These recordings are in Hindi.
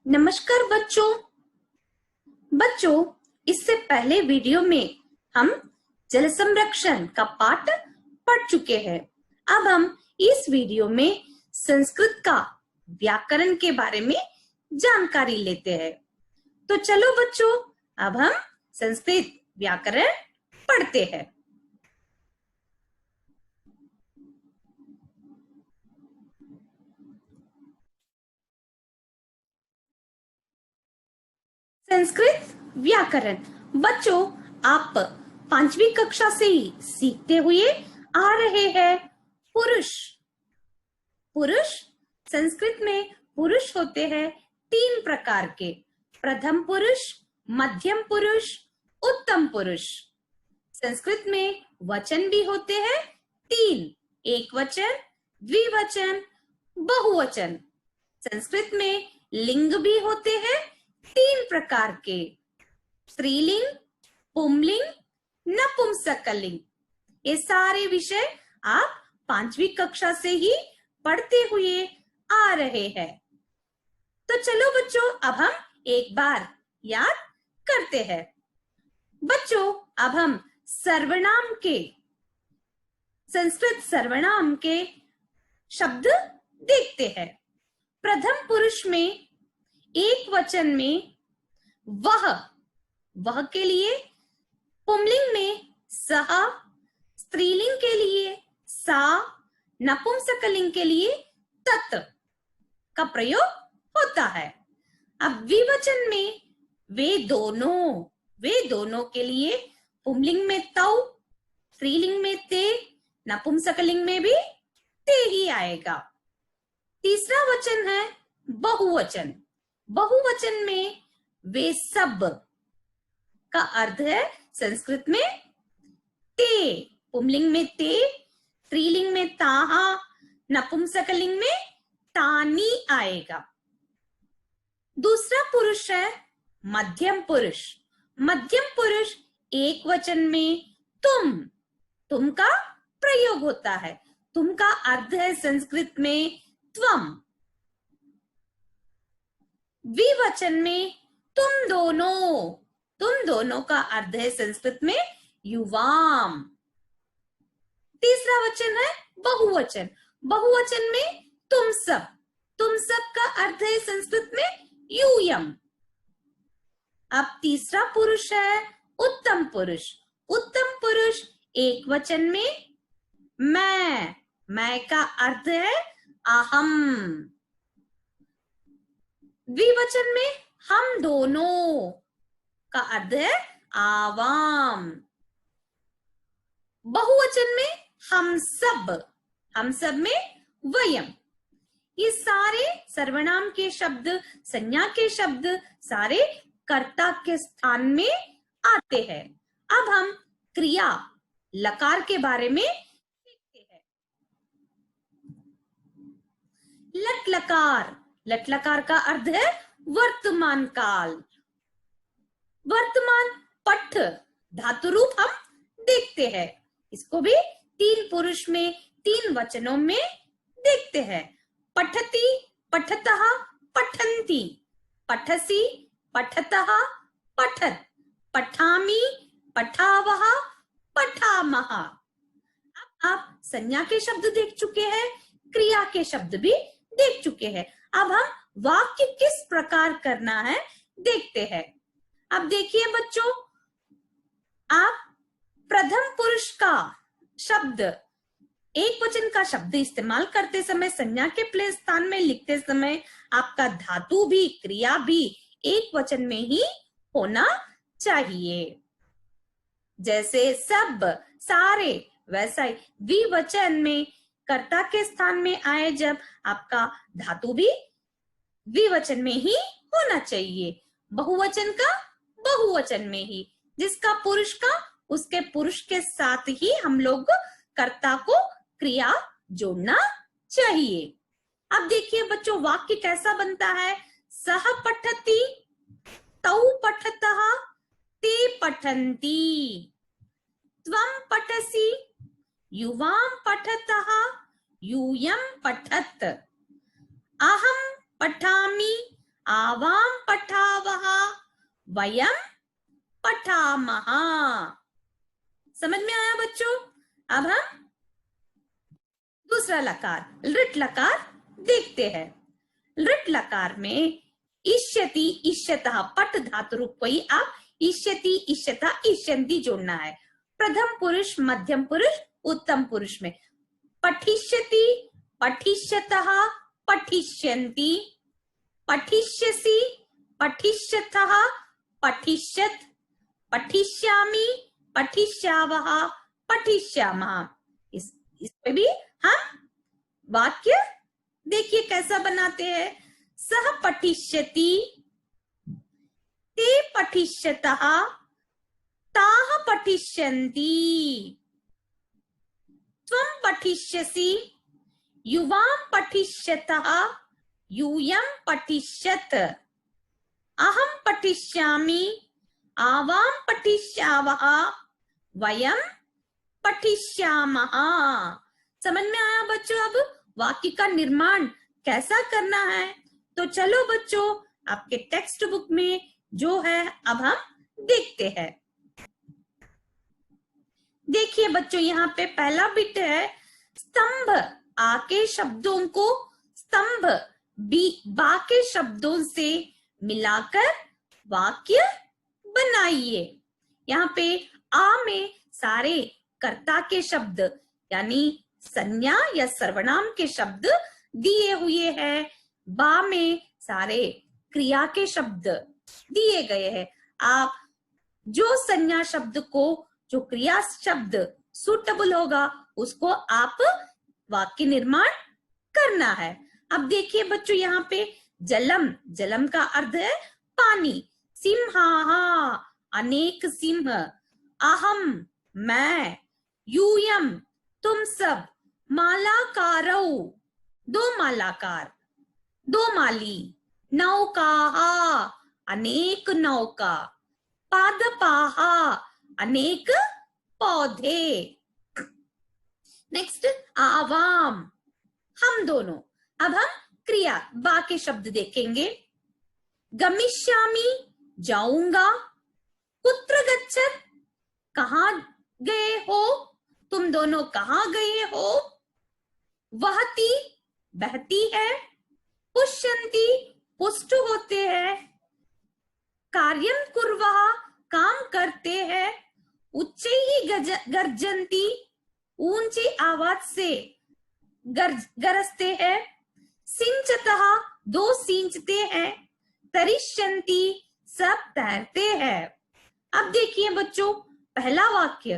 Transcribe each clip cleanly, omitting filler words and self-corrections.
नमस्कार बच्चों। इससे पहले वीडियो में हम जल संरक्षण का पाठ पढ़ चुके हैं। अब हम इस वीडियो में संस्कृत का व्याकरण के बारे में जानकारी लेते हैं। तो चलो बच्चों, अब हम संस्कृत व्याकरण पढ़ते हैं। संस्कृत व्याकरण बच्चों, आप 5वीं कक्षा से ही सीखते हुए आ रहे हैं। पुरुष संस्कृत में पुरुष होते हैं 3 प्रकार के: प्रथम पुरुष, मध्यम पुरुष, उत्तम पुरुष। संस्कृत में वचन भी होते हैं 3: एक वचन, द्विवचन, बहुवचन। संस्कृत में लिंग भी होते हैं 3 प्रकार के: स्त्रीलिंग, पुंलिंग, नपुंसकलिंग। ये सारे विषय आप 5वीं कक्षा से ही पढ़ते हुए आ रहे हैं। तो चलो बच्चों, अब हम एक बार याद करते हैं। बच्चों, अब हम सर्वनाम के संस्कृत सर्वनाम के शब्द देखते हैं। प्रथम पुरुष में एक वचन में वह के लिए, पुंलिंग में सह, स्त्रीलिंग के लिए सा, नपुंसकलिंग के लिए तत् का प्रयोग होता है। अब द्विवचन में वे दोनों के लिए पुंलिंग में तौ, स्त्रीलिंग में ते, नपुंसकलिंग में भी ते ही आएगा। तीसरा वचन है बहुवचन। बहुवचन में वे सब का अर्थ है संस्कृत में ते, पुंलिंग में ते, स्त्रीलिंग में ताहा, नपुंसकलिंग में तानी आएगा। दूसरा पुरुष है मध्यम पुरुष। मध्यम पुरुष एक वचन में तुम का प्रयोग होता है। तुम का अर्थ है संस्कृत में त्वम। द्विवचन में तुम दोनों का अर्थ है संस्कृत में युवाम। तीसरा वचन है बहुवचन। बहुवचन में तुम सब का अर्थ है संस्कृत में यूयम। अब तीसरा पुरुष है उत्तम पुरुष। उत्तम पुरुष एक वचन में मैं का अर्थ है अहम। द्विवचन में हम दोनों का अर्थ है आवाम। बहुवचन में हम सब में वयम। ये सारे सर्वनाम के शब्द, संज्ञा के शब्द सारे कर्ता के स्थान में आते हैं। अब हम क्रिया लकार के बारे में सीखते हैं। लट लकार का अर्थ है वर्तमान काल। वर्तमान पठ धातु रूप हम देखते हैं। इसको भी 3 पुरुष में 3 वचनों में देखते हैं। पठति, पठतः, पठन्ति, पठसि, पठतः, पठत, पठामि, पठावः, पठामः। अब आप संज्ञा के शब्द देख चुके हैं, क्रिया के शब्द भी देख चुके हैं। अब हम वाक्य किस प्रकार करना है देखते हैं। अब देखिए बच्चों, आप प्रथम पुरुष का शब्द, एक वचन का शब्द इस्तेमाल करते समय, संज्ञा के प्ले स्थान में लिखते समय आपका धातु भी, क्रिया भी एक वचन में ही होना चाहिए। जैसे सब, सारे, वैसा ही द्विवचन में कर्ता के स्थान में आए जब आपका धातु भी द्विवचन में ही होना चाहिए। बहुवचन का बहुवचन में ही, जिसका पुरुष का उसके पुरुष के साथ ही हम लोग कर्ता को क्रिया जोड़ना चाहिए। अब देखिए बच्चों, वाक्य कैसा बनता है। सह पठति, तौ पठतः, ते पठन्ति, त्वं पठसि, युवां पठतः, यूयं पठत्, अहं पठामि, आवाम पठावः वयम पठामः। समझ में आया बच्चों? अब हम दूसरा लकार लृट लकार देखते हैं। लृट लकार में इष्यति इष्यतः पट धातु रूप कोई आप इष्यति इष्यतः इष्यन्ति जोड़ना है। प्रथम पुरुष, मध्यम पुरुष, उत्तम पुरुष में पठिष्यति, पठिष्यतः, पठिष्यन्ति, पठिष्यसि, पठिष्यथः, पठिष्यत्, पठिष्यामि, पठिष्यावः, पठिष्यामः। इस पे भी हम वाक्य देखिए कैसा बनाते हैं। सह पठिष्यति, ते पठिष्यतः, ताः पठिष्यन्ति, त्वं पठिष्यसि, युवां पठिष्यतः, यूयं पठिष्यत्, अहं पठिष्यामि, आवां पठिष्यावः, वयं पठिष्यामः। समझ में आया बच्चों? अब वाक्य का निर्माण कैसा करना है? तो चलो बच्चों, आपके टेक्स्ट बुक में जो है अब हम देखते हैं। देखिए बच्चों, यहाँ पे पहला बिट है स्तंभ। आ के शब्दों को स्तंभ बा के शब्दों से मिलाकर वाक्य बनाइए। यहाँ पे आ में सारे कर्ता के शब्द यानी संज्ञा या सर्वनाम के शब्द दिए हुए हैं। बा में सारे क्रिया के शब्द दिए गए हैं। आप जो संज्ञा शब्द को, जो क्रिया शब्द सुटेबल होगा उसको आप वाक्य निर्माण करना है। अब देखिए बच्चों, यहाँ पे जलम, जलम का अर्थ है पानी। सिंहाहा अनेक सिंह, अहम मैं, यूयम तुम सब, मालाकारौ दो मालाकार, दो माली, नौकाहा अनेक नौका, पादपाहा अनेक पौधे। नेक्स्ट आवाम हम दोनों। अब हम क्रिया बा के शब्द देखेंगे। गमिष्यामि जाऊंगा, कुत्र गच्छत् कहाँ गए हो, तुम दोनों कहाँ गए हो, वहति बहती है, पुष्यन्ति पुष्ट होते हैं, कार्यम कुर्वः काम करते हैं, उच्चैः गर्जन्ति ऊंची आवाज से गरजते हैं, सिंचतः दो सींचते हैं, तरिष्यन्ति सब तैरते हैं। अब देखिए बच्चों, पहला वाक्य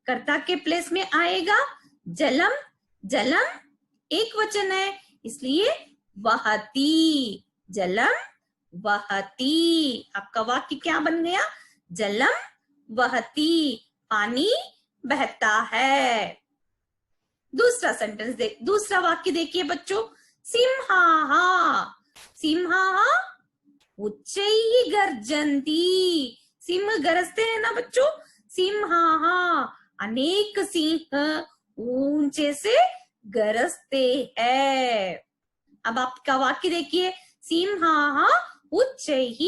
कर्ता के प्लेस में आएगा जलम। जलम एक वचन है इसलिए वहती, जलम वहती। आपका वाक्य क्या बन गया? जलम वहती, पानी बहता है। दूसरा सेंटेंस दूसरा वाक्य देखिए बच्चों। सिंहाहा, सिंहाहा उच्चैः गर्जन्ति, सिंह गरजते हैं ना बच्चों। सिंहाहा अनेक सिंह ऊंचे से गरजते हैं। अब आपका वाक्य देखिए, सिंहाहा उच्चैः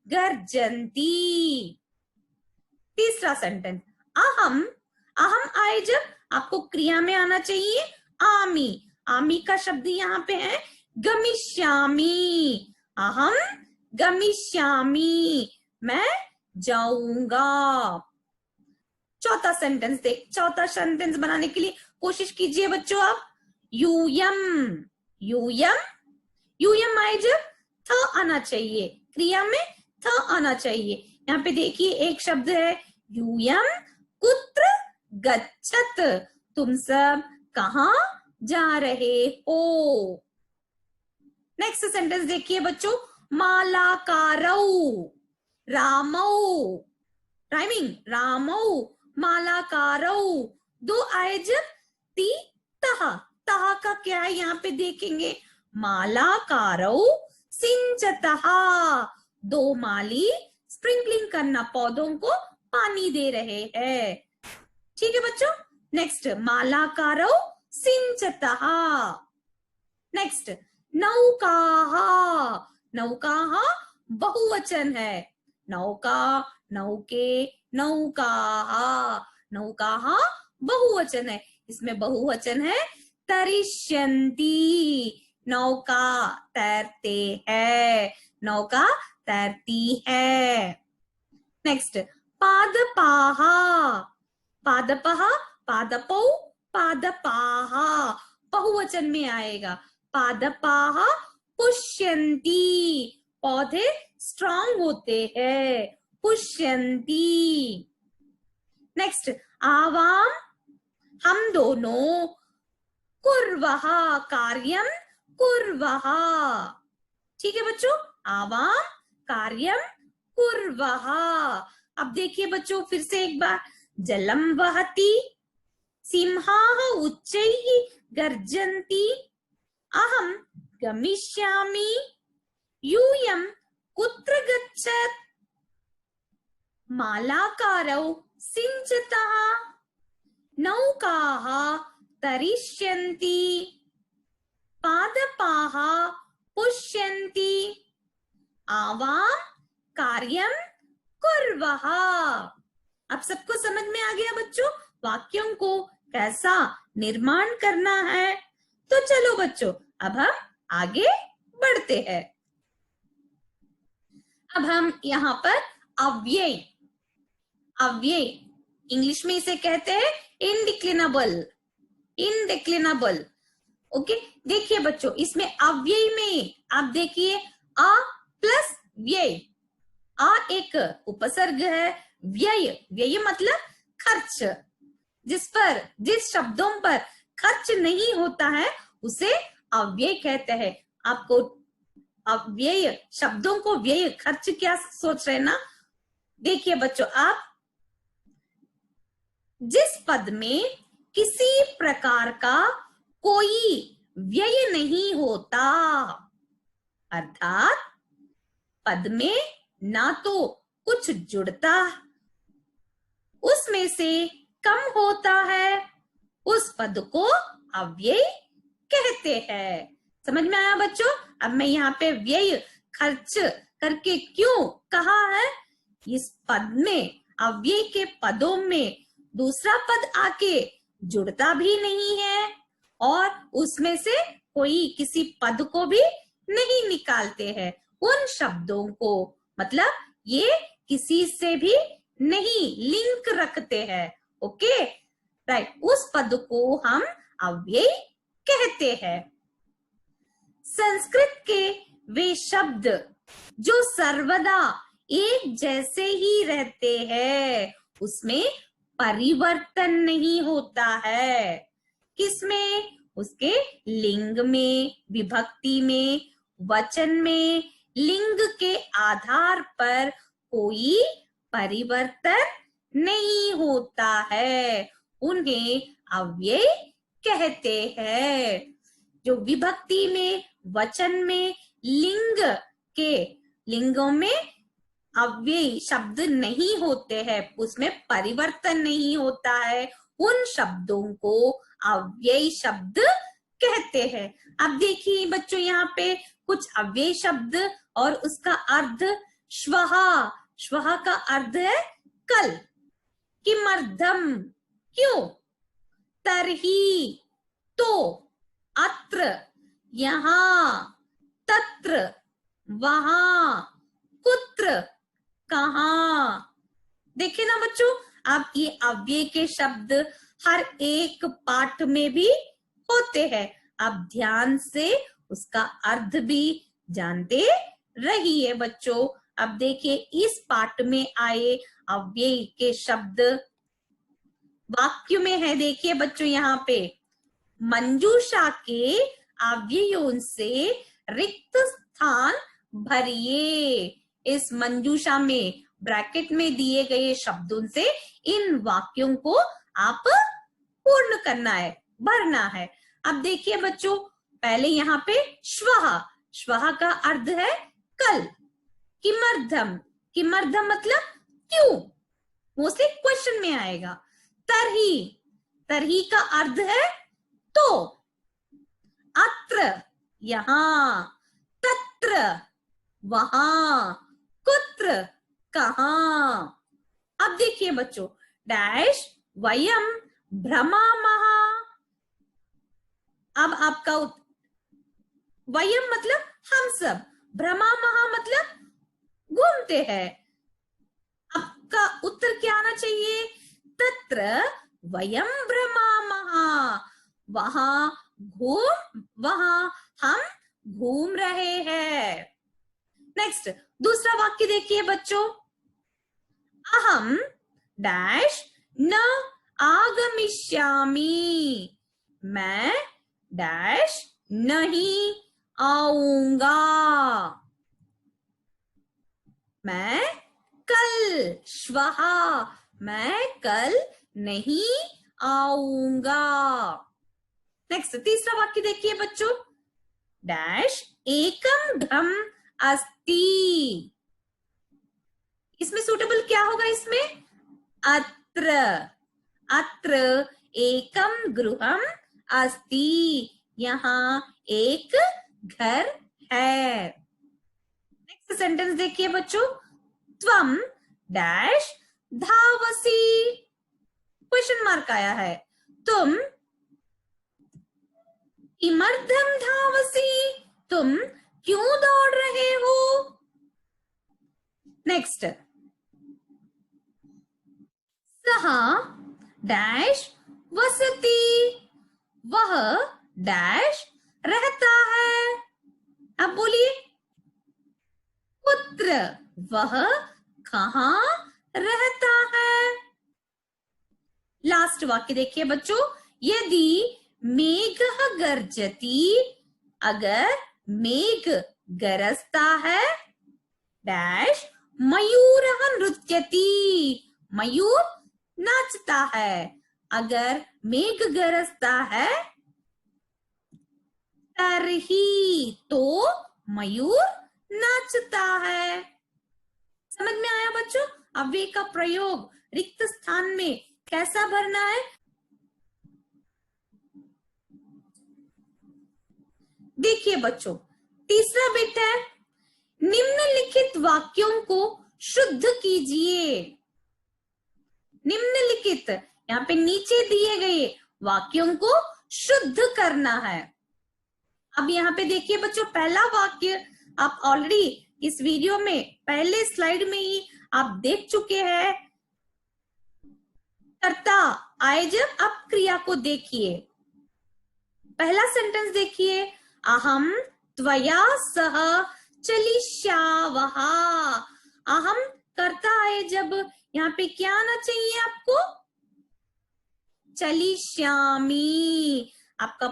गर्जन्ति। तीसरा सेंटेंस अहम। अहम आए जब आपको क्रिया में आना चाहिए आमी। आमी का शब्द यहाँ पे है गमिष्यामि। अहम गमिष्यामि, मैं जाऊंगा। चौथा सेंटेंस बनाने के लिए कोशिश कीजिए बच्चों आप। यूयम, यूयम, यूयम आए जब थ आना चाहिए, क्रिया में थ आना चाहिए। यहाँ पे देखिए एक शब्द है यूयम कुत्र गच्छत, तुम सब कहाँ जा रहे हो। नेक्स्ट सेंटेंस देखिए बच्चों। मालाकारौ, रामौ, राइमिंग, रामौ मालाकारौ, दो आए जब ती तहा। तहा का क्या है यहाँ पे देखेंगे। मालाकारौ सिंचतहा, दो माली स्प्रिंकलिंग करना, पौधों को पानी दे रहे हैं। ठीक है बच्चों। नेक्स्ट मालाकारौ सिंचतहा। नेक्स्ट नौकाहा, नौकाः बहुवचन है। नौका, नौके, नौकाः। नौकाः बहुवचन है, इसमें बहुवचन है तरिष्यन्ति। नौका तैरते हैं, नौका तैरती है। नेक्स्ट, पादपाः। पादपः, पादपौ, पादपाः बहुवचन में आएगा। पादपाः पुष्यन्ति, पौधे स्ट्रांग होते हैं, पुष्यन्ति। नेक्स्ट, आवाम हम दोनों, कुर्वः कार्यम कुर्वः। ठीक है बच्चों, आवाम कार्यम कुर्वः। अब देखिए बच्चों फिर से एक बार, जलम वहति, सिंहाः उच्चैः गर्जन्ति, अहं गमिष्यामि, यूयं कुत्र गच्छत्, मालाकारौ सिञ्चतः, नौकाः तरिष्यन्ति, पादपाः पुष्यन्ति, आवाम कार्यम कुर्वः। अब सबको समझ में आ गया बच्चों वाक्यों को कैसा निर्माण करना है। तो चलो बच्चों अब हम आगे बढ़ते हैं। अब हम यहाँ पर अव्यय, अव्यय इंग्लिश में इसे कहते हैं इनडिक्लिनेबल, इनडिक्लिनेबल। ओके, देखिए बच्चों इसमें अव्यय में आप देखिए अ प्लस व्यय। आ एक उपसर्ग है, व्यय, व्यय मतलब खर्च। जिस शब्दों पर खर्च नहीं होता है उसे अव्यय कहते हैं। आपको अव्यय शब्दों को व्यय खर्च क्या सोच रहे ना। देखिए बच्चों, आप जिस पद में किसी प्रकार का कोई व्यय नहीं होता, अर्थात पद में ना तो कुछ जुड़ता, उसमें से कम होता है, उस पद को अव्यय कहते हैं। समझ में आया बच्चों? अब मैं यहाँ पे व्यय खर्च करके क्यों कहा है, इस पद में अव्यय के पदों में दूसरा पद आके जुड़ता भी नहीं है और उसमें से कोई किसी पद को भी नहीं निकालते हैं। उन शब्दों को मतलब ये किसी से भी नहीं लिंक रखते हैं। ओके राइट, उस पद को हम अव्यय कहते हैं। संस्कृत के वे शब्द जो सर्वदा एक जैसे ही रहते हैं उसमें परिवर्तन नहीं होता है। किसमें? उसके लिंग में, विभक्ति में, वचन में, लिंग के आधार पर कोई परिवर्तन नहीं होता है, उन्हें अव्यय कहते हैं। जो विभक्ति में, वचन में, लिंगों में अव्यय शब्द नहीं होते हैं, उसमें परिवर्तन नहीं होता है, उन शब्दों को अव्यय शब्द कहते हैं। अब देखिए बच्चों यहाँ पे कुछ अव्यय शब्द और उसका अर्थ। श्वः, श्वः का अर्थ है कल। किमर्थम, क्यों। तर्हि, तो, अत्र, यहाँ, तत्र, वहां, कुत्र, कहाँ। देखिए ना बच्चों, अब ये अव्यय के शब्द हर एक पाठ में भी होते हैं। अब ध्यान से उसका अर्थ भी जानते रहिए बच्चों। अब देखिए इस पाठ में आए अव्यय के शब्द वाक्य में है। देखिए बच्चों यहाँ पे, मंजूषा के अव्ययों से रिक्त स्थान भरिए। इस मंजूषा में ब्रैकेट में दिए गए शब्दों से इन वाक्यों को आप पूर्ण करना है, भरना है। अब देखिए बच्चों, पहले यहाँ पे श्वः, श्वः का अर्थ है कल। किमर्थम, किमर्थम मतलब क्यों, मोस्टली क्वेश्चन में आएगा। तर्हि, तर्हि का अर्थ है तो। अत्र, यहाँ, तत्र, वहां, कुत्र, कहां। अब देखिए बच्चों, डैश वयम भ्रमामः। अब आपका वयम मतलब हम सब, भ्रमामः मतलब घूमते हैं। आपका उत्तर क्या आना चाहिए? तत्र वयम भ्रमामः। वहां वहां हम घूम रहे हैं। नेक्स्ट दूसरा वाक्य देखिए बच्चों, अहम डैश न आगमिष्यामि। मैं डैश नहीं आऊंगा। मैं कल, श्वः, मैं कल नहीं आऊंगा। नेक्स्ट तीसरा वाक्य देखिए बच्चों, डैश एकम घम अस्ति। इसमें सूटेबल क्या होगा? इसमें अत्र, अत्र एकम गृहम अस्ति। यहाँ एक घर है। नेक्स्ट सेंटेंस देखिए बच्चों, त्वम डैश धावसी। क्वेश्चन मार्क आया है। तुम किमर्थम धावसी, तुम क्यों दौड़ रहे हो? नेक्स्ट, सह डैश वसति। वह डैश रहता है। अब बोलिए, कुत्र, वह कहां रहता है? लास्ट वाक्य देखिए बच्चों, यदि मेघः गर्जति, अगर मेघ गरजता है, डैश मयूरः नृत्यति। मयूर नाचता है। अगर मेघ गरजता है तरही, तो मयूर नाचता है। समझ में आया बच्चों? अव्यय का प्रयोग रिक्त स्थान में कैसा भरना है? देखिए बच्चों, तीसरा बिट है, निम्नलिखित वाक्यों को शुद्ध कीजिए। निम्नलिखित, यहाँ पे नीचे दिए गए वाक्यों को शुद्ध करना है। अब यहाँ पे देखिए बच्चों, पहला वाक्य आप ऑलरेडी इस वीडियो में पहले स्लाइड में ही आप देख चुके हैं। कर्ता आए जब, आप क्रिया को देखिए। पहला सेंटेंस देखिए, अहम त्वया सह चलिष्यावः। अहम कर्ता आए जब, यहाँ पे क्या आना चाहिए आपको? चलिष्यामि। आपका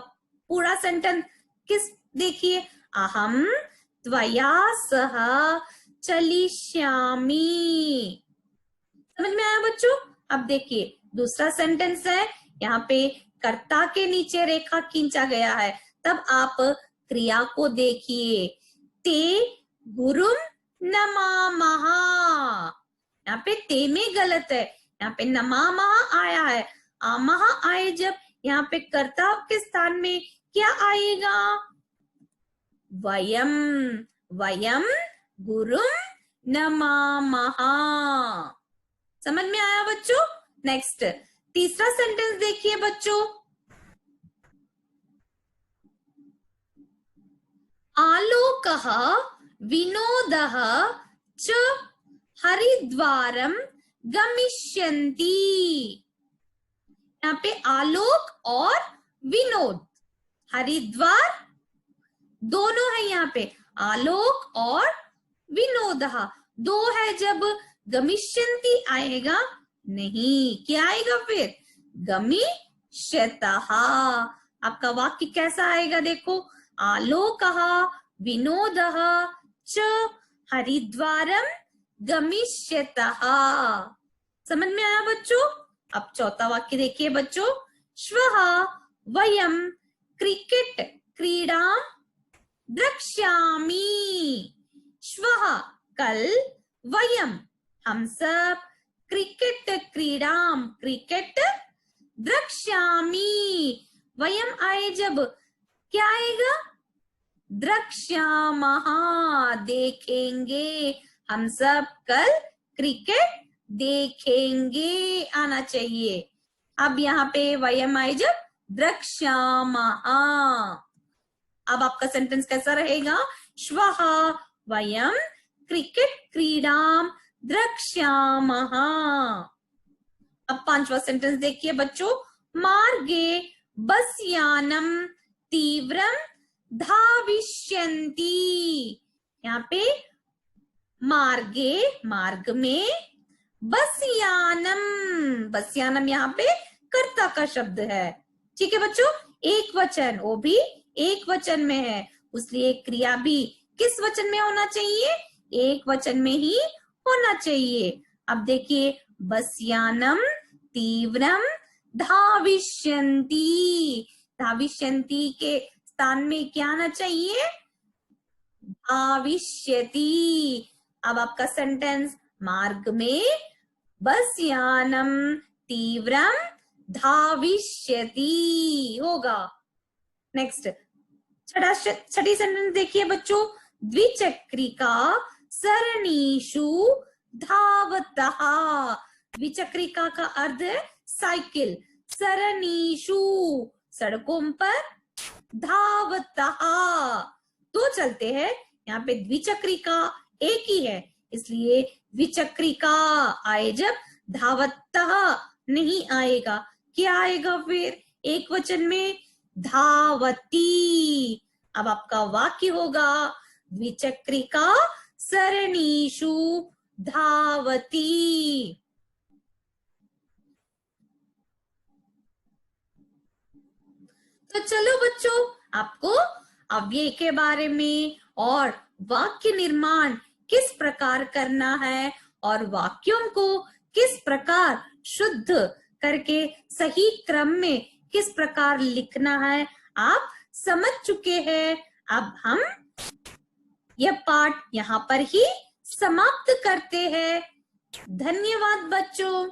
पूरा सेंटेंस किस, देखिए, अहम त्वया सह चलिष्यामि। समझ में आया बच्चों? अब देखिए दूसरा सेंटेंस है, यहाँ पे कर्ता के नीचे रेखा खींचा गया है, तब आप क्रिया को देखिए। ते गुरुम नमामः। यहाँ पे ते में गलत है, यहाँ पे नमामः आया है। आमः आए जब, यहाँ पे कर्ता के स्थान में क्या आएगा? वयम, वयम गुरुम नमामः। समझ में आया बच्चों? नेक्स्ट तीसरा सेंटेंस देखिए बच्चों, आलोकः विनोदः च हरिद्वारम गमिष्यन्ति। यहाँ पे आलोक और विनोद, हरिद्वार दोनों है। यहाँ पे आलोक और विनोदः दो है, जब गमिष्यन्ति आएगा नहीं, क्या आएगा फिर? गमिष्यतः। आपका वाक्य कैसा आएगा? देखो, आलोकः विनोदः च हरिद्वारम गमिष्यतः। समझ में आया बच्चों? अब चौथा वाक्य देखिए बच्चों, श्वः वयम क्रिकेट क्रीडां द्रक्ष्यामि। श्वः कल, वयम हम सब, क्रिकेट क्रीडां क्रिकेट द्रक्ष्यामि। वयम आए जब क्या आएगा? द्रक्ष्यामः देखेंगे, हम सब कल क्रिकेट देखेंगे आना चाहिए। अब यहाँ पे वयम आए जब द्रक्ष्यामः। अब आपका सेंटेंस कैसा रहेगा? श्वः वयम क्रिकेट क्रीडाम द्रक्ष्यामः। अब 5वां सेंटेंस देखिए बच्चों, मार्गे बस यानम तीव्रम धाविष्यन्ति। यहाँ पे मार्गे मार्ग में, बस यानम यहाँ पे कर्ता का शब्द है। ठीक है बच्चों, एक वचन, वो भी एक वचन में है, इसलिए क्रिया भी किस वचन में होना चाहिए? एक वचन में ही होना चाहिए। अब देखिए, बस यानम तीव्रम धाविष्यन्ति, धाविष्यन्ति के स्थान में क्या आना चाहिए? धाविष्यति। अब आपका सेंटेंस, मार्ग में बस यानम तीव्रम धाविष्यति होगा। नेक्स्ट छठी सेंटेंस देखिए बच्चों, द्विचक्रिका सरणीषु धावतः। द्विचक्रिका का अर्थ है साइकिल, सरणीषु सड़कों पर, धावतः दो चलते हैं। यहाँ पे द्विचक्रिका एक ही है, इसलिए द्विचक्रिका आए जब धावतः नहीं आएगा, क्या आएगा फिर एक वचन में? धावती। अब आपका वाक्य होगा, द्विचक्रिका सरणीषु धावती। तो चलो बच्चों, आपको अव्यय के बारे में और वाक्य निर्माण किस प्रकार करना है और वाक्यों को किस प्रकार शुद्ध करके सही क्रम में किस प्रकार लिखना है, आप समझ चुके हैं। अब हम यह पाठ यहाँ पर ही समाप्त करते हैं। धन्यवाद बच्चों।